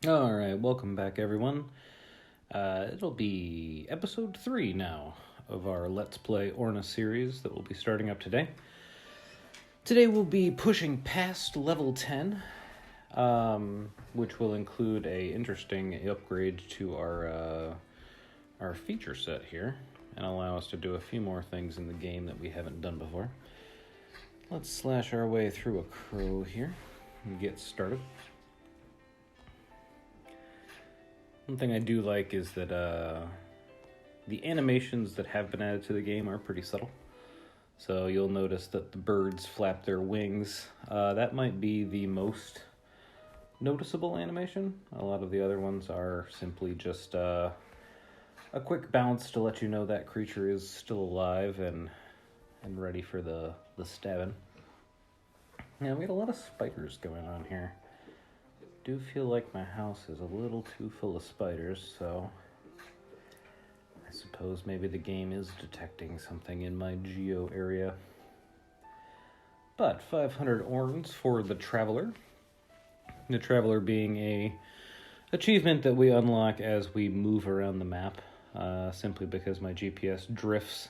Alright, welcome back everyone. It'll be episode 3 now of our Let's Play Orna series that will be starting up today. Today we'll be pushing past level 10, which will include a interesting upgrade to our feature set here and allow us to do a few more things in the game that we haven't done before. Let's slash our way through a crow here and get started. One thing I do like is that the animations that have been added to the game are pretty subtle. So you'll notice that the birds flap their wings. That might be the most noticeable animation. A lot of the other ones are simply just a quick bounce to let you know that creature is still alive and ready for the stabbing. Yeah, we got a lot of spiders going on here. Do feel like my house is a little too full of spiders, so I suppose maybe the game is detecting something in my geo area. But 500 orns for the Traveler. The Traveler being a achievement that we unlock as we move around the map, simply because my GPS drifts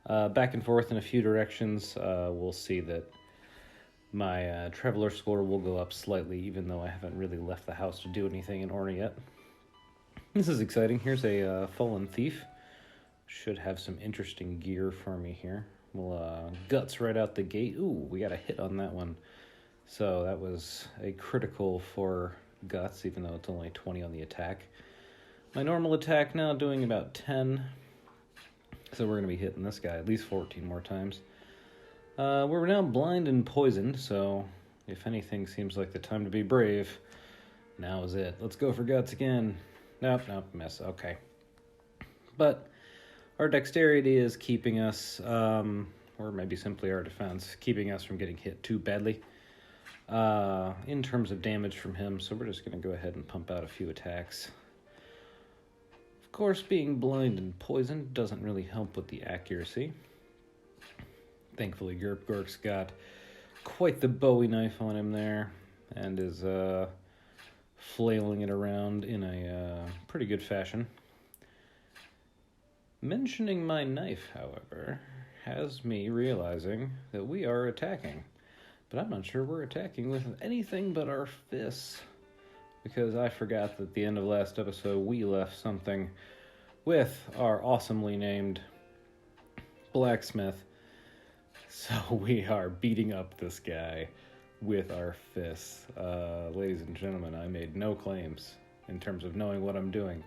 back and forth in a few directions. We'll see that my Traveler score will go up slightly, even though I haven't really left the house to do anything in Orna yet. This is exciting. Here's a Fallen Thief. Should have some interesting gear for me here. Well, guts right out the gate. Ooh, we got a hit on that one. So that was a critical for guts, even though it's only 20 on the attack. My normal attack now doing about 10. So we're going to be hitting this guy at least 14 more times. We're now blind and poisoned, so if anything seems like the time to be brave, now is it. Let's go for guts again. Nope, miss. Okay. But our dexterity is keeping us, or maybe simply our defense, keeping us from getting hit too badly in terms of damage from him, so we're just going to go ahead and pump out a few attacks. Of course, being blind and poisoned doesn't really help with the accuracy. Thankfully, Gurpgork's got quite the Bowie knife on him there and is flailing it around in a pretty good fashion. Mentioning my knife, however, has me realizing that we are attacking. But I'm not sure we're attacking with anything but our fists, because I forgot that at the end of last episode we left something with our awesomely named blacksmith. So we are beating up this guy with our fists. Ladies and gentlemen, I made no claims in terms of knowing what I'm doing.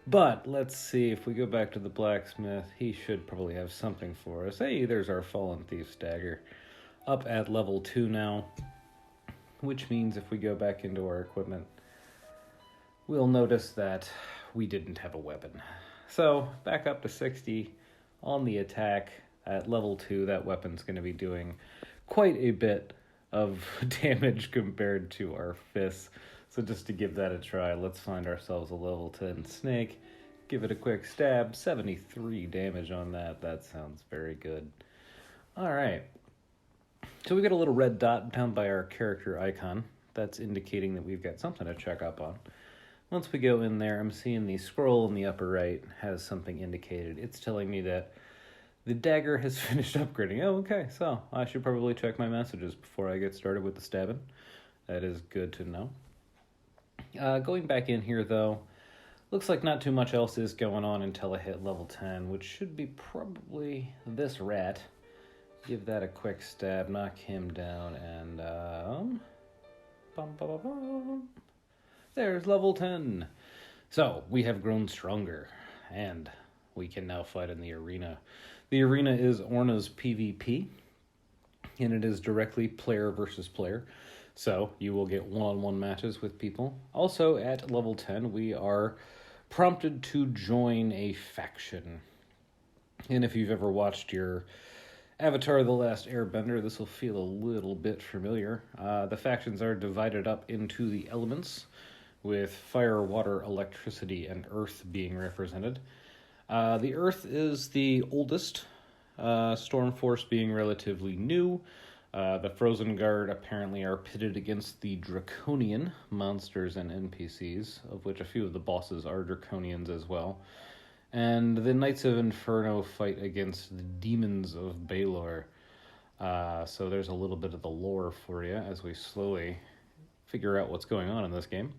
But let's see, if we go back to the blacksmith, he should probably have something for us. Hey, there's our Fallen Thief's dagger. Up at level 2 now, which means if we go back into our equipment, we'll notice that we didn't have a weapon. So back up to 60 on the attack. At level 2, that weapon's going to be doing quite a bit of damage compared to our fists. So just to give that a try, let's find ourselves a level 10 snake. Give it a quick stab. 73 damage on that. That sounds very good. Alright. So we got a little red dot down by our character icon. That's indicating that we've got something to check up on. Once we go in there, I'm seeing the scroll in the upper right has something indicated. It's telling me that the dagger has finished upgrading. Oh, okay, so I should probably check my messages before I get started with the stabbing. That is good to know. Going back in here, though, looks like not too much else is going on until I hit level 10, which should be probably this rat. Give that a quick stab, knock him down, and there's level 10. So, we have grown stronger, and we can now fight in the arena. The arena is Orna's PvP, and it is directly player versus player. So you will get one-on-one matches with people. Also, at level 10, we are prompted to join a faction. And if you've ever watched your Avatar: The Last Airbender, this will feel a little bit familiar. The factions are divided up into the elements, with fire, water, electricity, and earth being represented. The Earth is the oldest, Stormforce being relatively new, The Frozen Guard apparently are pitted against the Draconian monsters and NPCs, of which a few of the bosses are Draconians as well. And the Knights of Inferno fight against the Demons of Baelor. So there's a little bit of the lore for you as we slowly figure out what's going on in this game.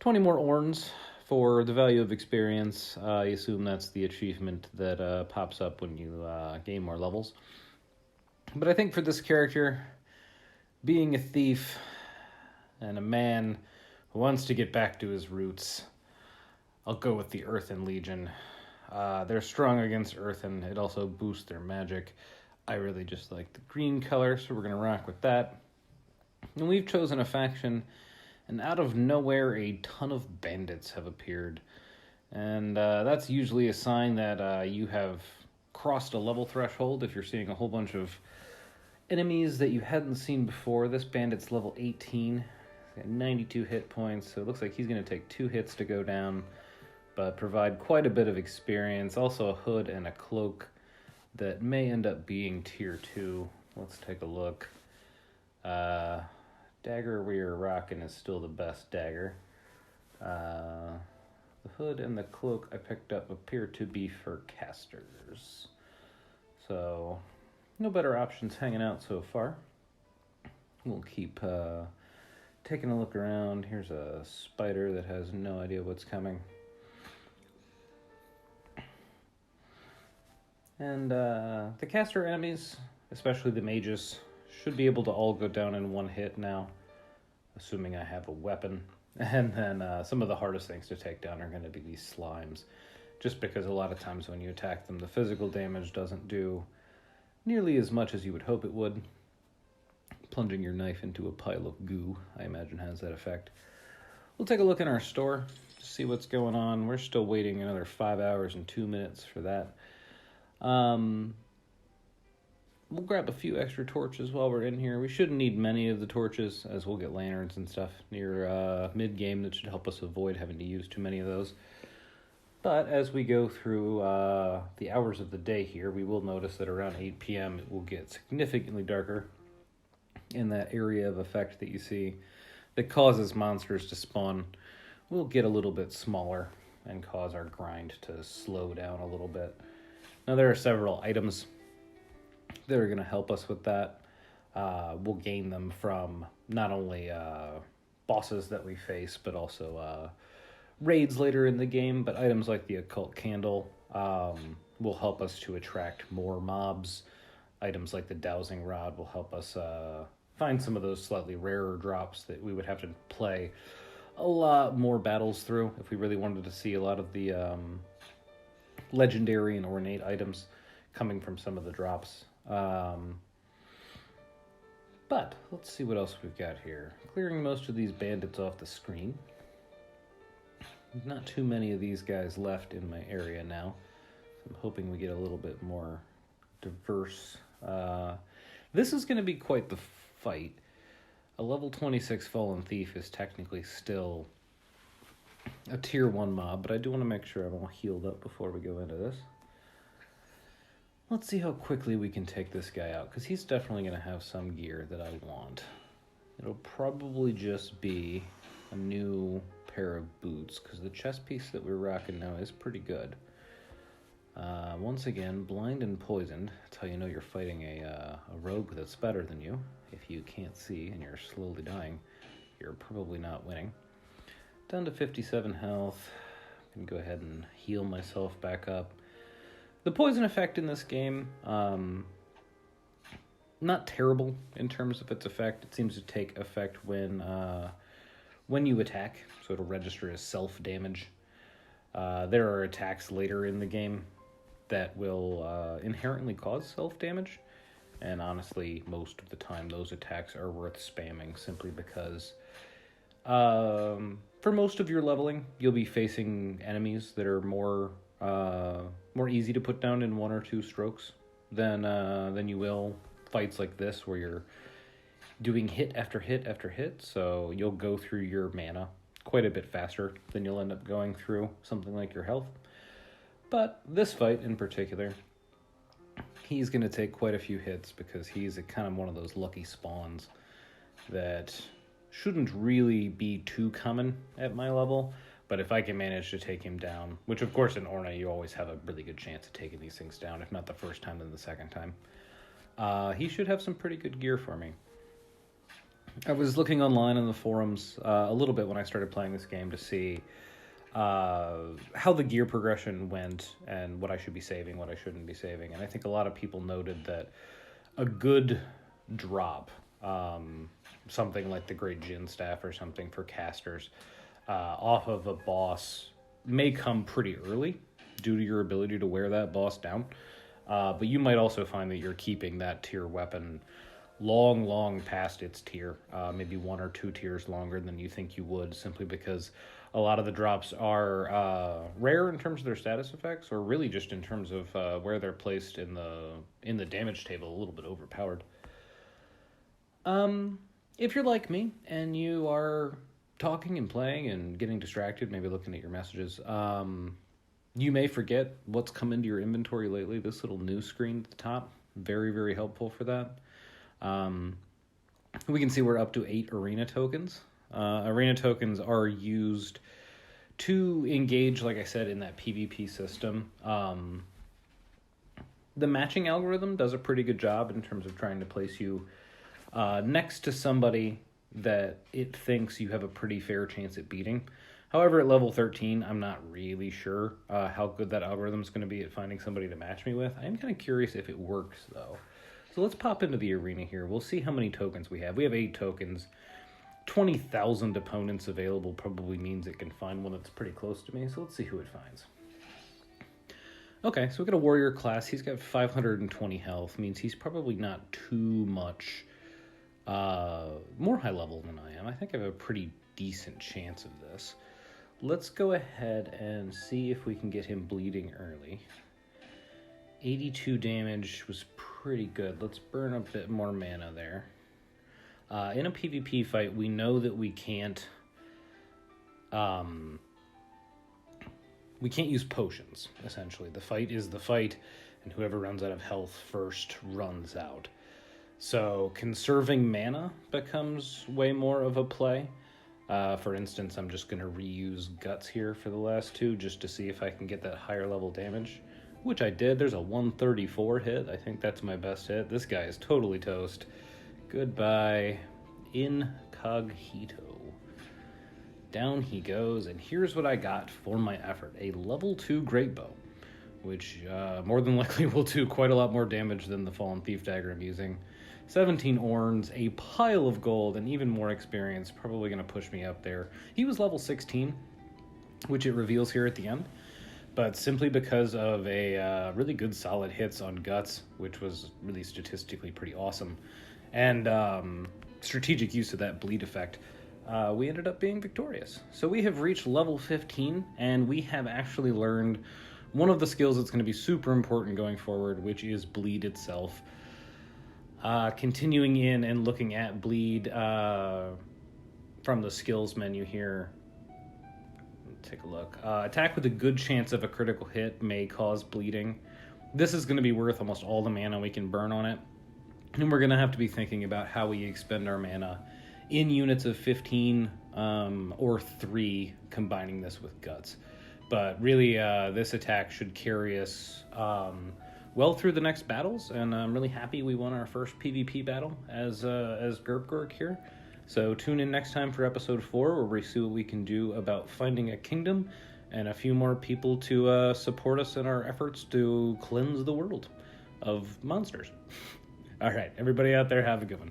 20 more Orns for the value of experience. I assume that's the achievement that pops up when you gain more levels. But I think for this character, being a thief and a man who wants to get back to his roots, I'll go with the Earthen Legion. They're strong against Earthen. It also boosts their magic. I really just like the green color, so we're going to rock with that. And we've chosen a faction, and out of nowhere, a ton of bandits have appeared. And that's usually a sign that you have crossed a level threshold if you're seeing a whole bunch of enemies that you hadn't seen before. This bandit's level 18. He's got 92 hit points, so it looks like he's going to take 2 hits to go down, but provide quite a bit of experience. Also a hood and a cloak that may end up being tier 2. Let's take a look. Dagger we are rocking is still the best dagger. The hood and the cloak I picked up appear to be for casters. So no better options hanging out so far. We'll keep taking a look around. Here's a spider that has no idea what's coming. And the caster enemies, especially the mages, should be able to all go down in one hit now, assuming I have a weapon. And then some of the hardest things to take down are going to be these slimes, just because a lot of times when you attack them, the physical damage doesn't do nearly as much as you would hope it would. Plunging your knife into a pile of goo, I imagine, has that effect. We'll take a look in our store to see what's going on. We're still waiting another 5 hours and 2 minutes for that. We'll grab a few extra torches while we're in here. We shouldn't need many of the torches, as we'll get lanterns and stuff near mid-game that should help us avoid having to use too many of those. But as we go through the hours of the day here, we will notice that around 8 p.m. it will get significantly darker, and that area of effect that you see that causes monsters to spawn will get a little bit smaller and cause our grind to slow down a little bit. Now there are several items that are going to help us with that. We'll gain them from not only bosses that we face, but also raids later in the game. But items like the occult candle will help us to attract more mobs. Items like the dowsing rod will help us find some of those slightly rarer drops that we would have to play a lot more battles through if we really wanted to see a lot of the legendary and ornate items coming from some of the drops. But let's see what else we've got here. Clearing most of these bandits off the screen. Not too many of these guys left in my area now. I'm hoping we get a little bit more diverse. This is going to be quite the fight. A level 26 Fallen Thief is technically still a tier 1 mob, but I do want to make sure I'm all healed up before we go into this. Let's see how quickly we can take this guy out, because he's definitely going to have some gear that I want. It'll probably just be a new pair of boots, because the chest piece that we're rocking now is pretty good. Once again, blind and poisoned. That's how you know you're fighting a rogue that's better than you. If you can't see and you're slowly dying, you're probably not winning. Down to 57 health. I'm going to go ahead and heal myself back up. The poison effect in this game, not terrible in terms of its effect. It seems to take effect when you attack, so it'll register as self-damage. There are attacks later in the game that will inherently cause self-damage, and honestly, most of the time those attacks are worth spamming simply because for most of your leveling, you'll be facing enemies that are more easy to put down in 1 or 2 strokes than you will fights like this where you're doing hit after hit after hit. So you'll go through your mana quite a bit faster than you'll end up going through something like your health. But this fight in particular, he's going to take quite a few hits because he's kind of one of those lucky spawns that shouldn't really be too common at my level. But if I can manage to take him down, which of course in Orna you always have a really good chance of taking these things down, if not the first time, then the second time, he should have some pretty good gear for me. I was looking online on the forums a little bit when I started playing this game to see how the gear progression went and what I should be saving, what I shouldn't be saving. And I think a lot of people noted that a good drop, something like the Great Djinn Staff or something for casters, off of a boss may come pretty early due to your ability to wear that boss down. But you might also find that you're keeping that tier weapon long past its tier, maybe 1 or 2 tiers longer than you think you would, simply because a lot of the drops are rare in terms of their status effects, or really just in terms of where they're placed in the damage table, a little bit overpowered. If you're like me and you are talking and playing and getting distracted, maybe looking at your messages, you may forget what's come into your inventory lately. This little news screen at the top, very helpful for that. We can see we're up to 8 arena tokens. Arena tokens are used to engage, like I said, in that PvP system. The matching algorithm does a pretty good job in terms of trying to place you next to somebody that it thinks you have a pretty fair chance at beating. However, at level 13, I'm not really sure how good that algorithm is going to be at finding somebody to match me with. I'm kind of curious if it works, though. So let's pop into the arena here. We'll see how many tokens we have. We have 8 tokens. 20,000 opponents available probably means it can find one that's pretty close to me. So let's see who it finds. Okay, so we got a warrior class. He's got 520 health. Means he's probably not too much more high level than I am. I think I have a pretty decent chance of this. Let's go ahead and see if we can get him bleeding early. 82 damage was pretty good. Let's burn a bit more mana there. In a PvP fight, we know that we can't use potions, essentially. The fight is the fight, and whoever runs out of health first runs out. So conserving mana becomes way more of a play. For instance, I'm just going to reuse Guts here for the last 2 just to see if I can get that higher level damage, which I did. There's a 134 hit. I think that's my best hit. This guy is totally toast. Goodbye, Inconhito. Down he goes, and here's what I got for my effort. A level 2 Great Bow, which more than likely will do quite a lot more damage than the Fallen Thief Dagger I'm using. 17 Orns, a pile of gold, and even more experience, probably going to push me up there. He was level 16, which it reveals here at the end, but simply because of a really good solid hits on Guts, which was really statistically pretty awesome, and strategic use of that bleed effect, we ended up being victorious. So we have reached level 15, and we have actually learned one of the skills that's going to be super important going forward, which is bleed itself. Continuing in and looking at bleed from the skills menu here. Let's take a look. Attack with a good chance of a critical hit may cause bleeding. This is going to be worth almost all the mana we can burn on it. And we're going to have to be thinking about how we expend our mana in units of 15 or 3, combining this with Guts. But really, this attack should carry us well through the next battles, and I'm really happy we won our first PvP battle as Gurpgorked here. So tune in next time for episode 4, where we see what we can do about finding a kingdom and a few more people to support us in our efforts to cleanse the world of monsters. All right, everybody out there, have a good one.